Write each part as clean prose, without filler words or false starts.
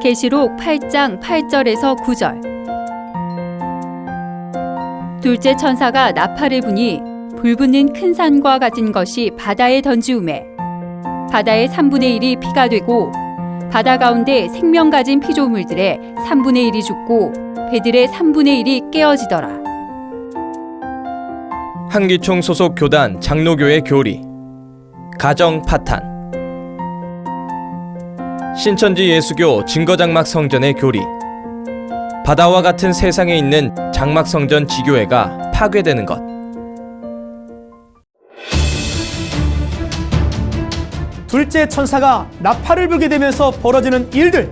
계시록 8장 8절에서 9절. 둘째 천사가 나팔을 부니 불붙는 큰 산과 같은 것이 바다에 던지우매 바다의 3분의 1이 피가 되고 바다 가운데 생명 가진 피조물들의 3분의 1이 죽고 배들의 3분의 1이 깨어지더라. 한기총 소속 교단 장로교회 교리 가정 파탄 신천지 예수교 증거장막 성전의 교리 바다와 같은 세상에 있는 장막 성전 지교회가 파괴되는 것. 둘째 천사가 나팔을 불게 되면서 벌어지는 일들,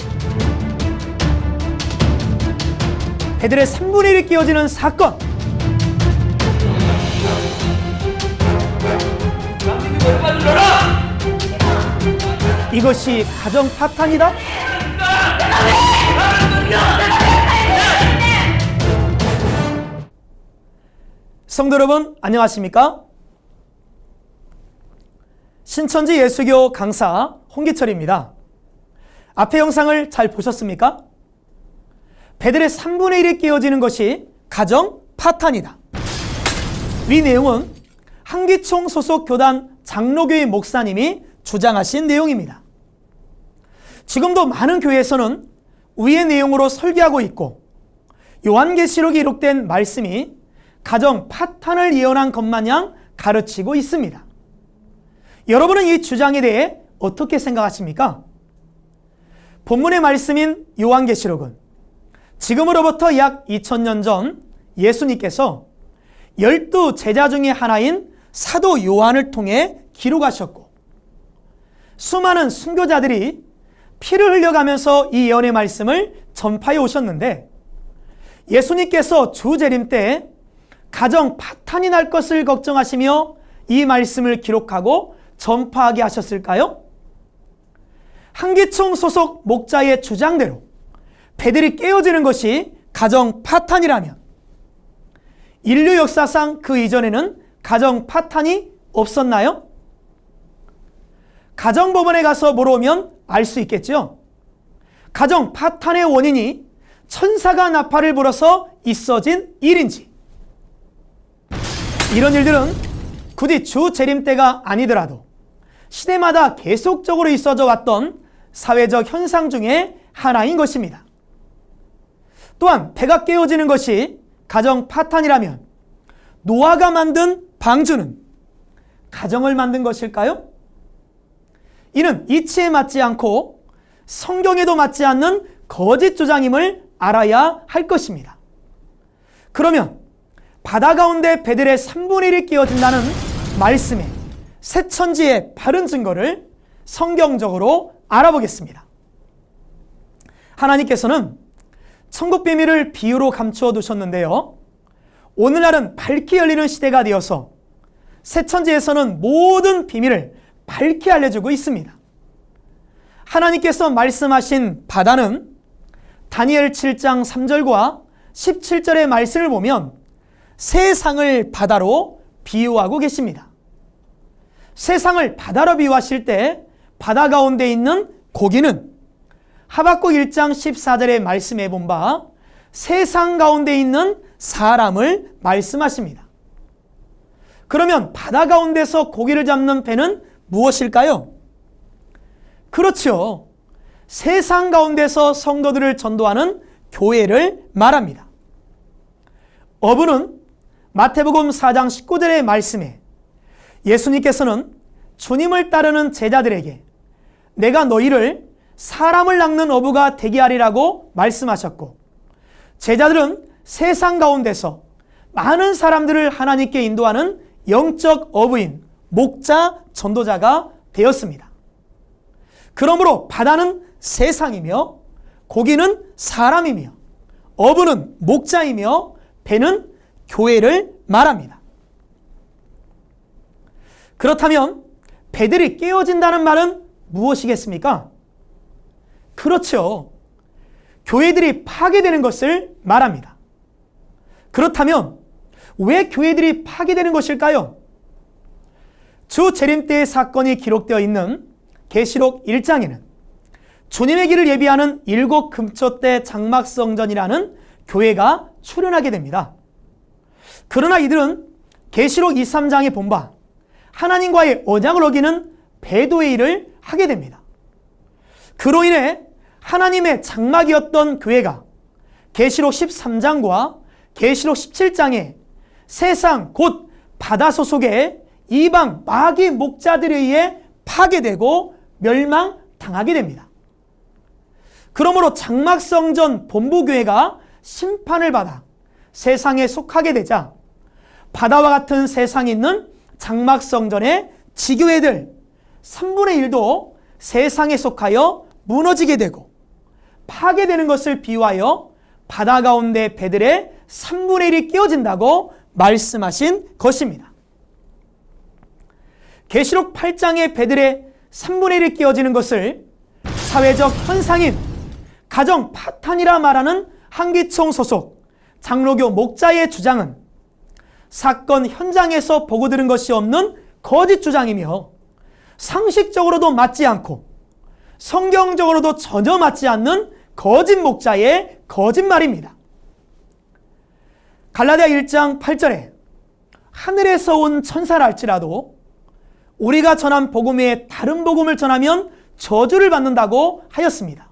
배들의 3분의 1이 깨어지는 사건, 이것이 가정 파탄이다? 성도 여러분, 안녕하십니까? 신천지 예수교 강사 홍기철입니다. 앞의 영상을 잘 보셨습니까? 배들의 3분의 1이 깨어지는 것이 가정 파탄이다. 이 내용은 한기총 소속 교단 장로교회 목사님이 주장하신 내용입니다. 지금도 많은 교회에서는 위의 내용으로 설교하고 있고 요한계시록에 기록된 말씀이 가정 파탄을 예언한 것 마냥 가르치고 있습니다. 여러분은 이 주장에 대해 어떻게 생각하십니까? 본문의 말씀인 요한계시록은 지금으로부터 약 2000년 전 예수님께서 12 제자 중에 하나인 사도 요한을 통해 기록하셨고 수많은 순교자들이 피를 흘려가면서 이 예언의 말씀을 전파해 오셨는데 예수님께서 주재림 때 가정 파탄이 날 것을 걱정하시며 이 말씀을 기록하고 전파하게 하셨을까요? 한기총 소속 목자의 주장대로 배들이 깨어지는 것이 가정 파탄이라면 인류 역사상 그 이전에는 가정 파탄이 없었나요? 가정법원에 가서 물어보면 알 수 있겠죠. 가정 파탄의 원인이 천사가 나팔을 불어서 있어진 일인지, 이런 일들은 굳이 주 재림 때가 아니더라도 시대마다 계속적으로 있어져 왔던 사회적 현상 중에 하나인 것입니다. 또한 배가 깨어지는 것이 가정 파탄이라면 노아가 만든 방주는 가정을 만든 것일까요? 이는 이치에 맞지 않고 성경에도 맞지 않는 거짓 주장임을 알아야 할 것입니다. 그러면 바다 가운데 배들의 3분의 1이 깨어진다는 말씀에 새천지의 바른 증거를 성경적으로 알아보겠습니다. 하나님께서는 천국 비밀을 비유로 감추어 두셨는데요. 오늘날은 밝게 열리는 시대가 되어서 새천지에서는 모든 비밀을 밝게 알려주고 있습니다. 하나님께서 말씀하신 바다는 다니엘 7장 3절과 17절의 말씀을 보면 세상을 바다로 비유하고 계십니다. 세상을 바다로 비유하실 때 바다 가운데 있는 고기는 하박국 1장 14절의 말씀에 본 바 세상 가운데 있는 사람을 말씀하십니다. 그러면 바다 가운데서 고기를 잡는 배는 무엇일까요? 그렇죠. 세상 가운데서 성도들을 전도하는 교회를 말합니다. 어부는 마태복음 4장 19절의 말씀에 예수님께서는 주님을 따르는 제자들에게 내가 너희를 사람을 낚는 어부가 되게 하리라고 말씀하셨고 제자들은 세상 가운데서 많은 사람들을 하나님께 인도하는 영적 어부인 목자, 전도자가 되었습니다. 그러므로 바다는 세상이며 고기는 사람이며 어부는 목자이며 배는 교회를 말합니다. 그렇다면 배들이 깨어진다는 말은 무엇이겠습니까? 그렇죠. 교회들이 파괴되는 것을 말합니다. 그렇다면 왜 교회들이 파괴되는 것일까요? 주 재림 때의 사건이 기록되어 있는 계시록 1장에는 주님의 길을 예비하는 일곱 금초대 장막성전이라는 교회가 출현하게 됩니다. 그러나 이들은 계시록 23장에 본 바 하나님과의 언약을 어기는 배도의 일을 하게 됩니다. 그로 인해 하나님의 장막이었던 교회가 계시록 13장과 계시록 17장에 세상 곧 바다 소속의 이방 마귀 목자들에 의해 파괴되고 멸망당하게 됩니다. 그러므로 장막성전 본부교회가 심판을 받아 세상에 속하게 되자 바다와 같은 세상에 있는 장막성전의 지교회들 3분의 1도 세상에 속하여 무너지게 되고 파괴되는 것을 비유하여 바다 가운데 배들의 3분의 1이 끼어진다고 말씀하신 것입니다. 계시록 8장의 배들의 3분의 1이 끼어지는 것을 사회적 현상인 가정 파탄이라 말하는 한기총 소속 장로교 목자의 주장은 사건 현장에서 보고 들은 것이 없는 거짓 주장이며 상식적으로도 맞지 않고 성경적으로도 전혀 맞지 않는 거짓 목자의 거짓말입니다. 갈라디아 1장 8절에 하늘에서 온 천사라 할지라도 우리가 전한 복음 외에 다른 복음을 전하면 저주를 받는다고 하였습니다.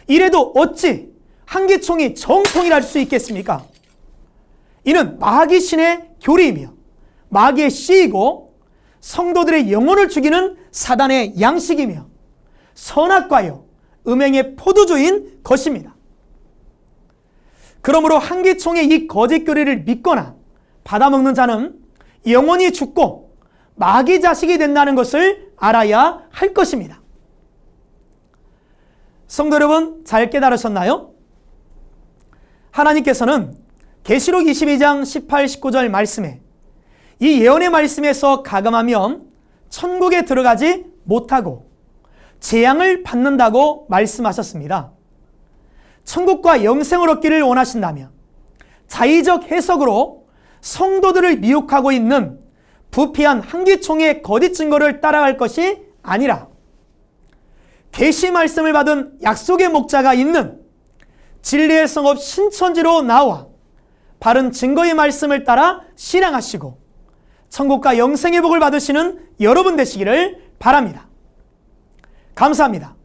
이래도 어찌 한기총이 정통이라 할 수 있겠습니까? 이는 마귀신의 교리이며 마귀의 씨이고 성도들의 영혼을 죽이는 사단의 양식이며 선악과요 음행의 포도주인 것입니다. 그러므로 한기총의 이 거짓 교리를 믿거나 받아먹는 자는 영원히 죽고 마귀 자식이 된다는 것을 알아야 할 것입니다. 성도 여러분, 잘 깨달으셨나요? 하나님께서는 계시록 22장 18, 19절 말씀에 이 예언의 말씀에서 가감하면 천국에 들어가지 못하고 재앙을 받는다고 말씀하셨습니다. 천국과 영생을 얻기를 원하신다면 자의적 해석으로 성도들을 미혹하고 있는 부패한 한기총의 거짓 증거를 따라갈 것이 아니라 계시 말씀을 받은 약속의 목자가 있는 진리의 성읍 신천지로 나와 바른 증거의 말씀을 따라 신앙하시고 천국과 영생의 복을 받으시는 여러분 되시기를 바랍니다. 감사합니다.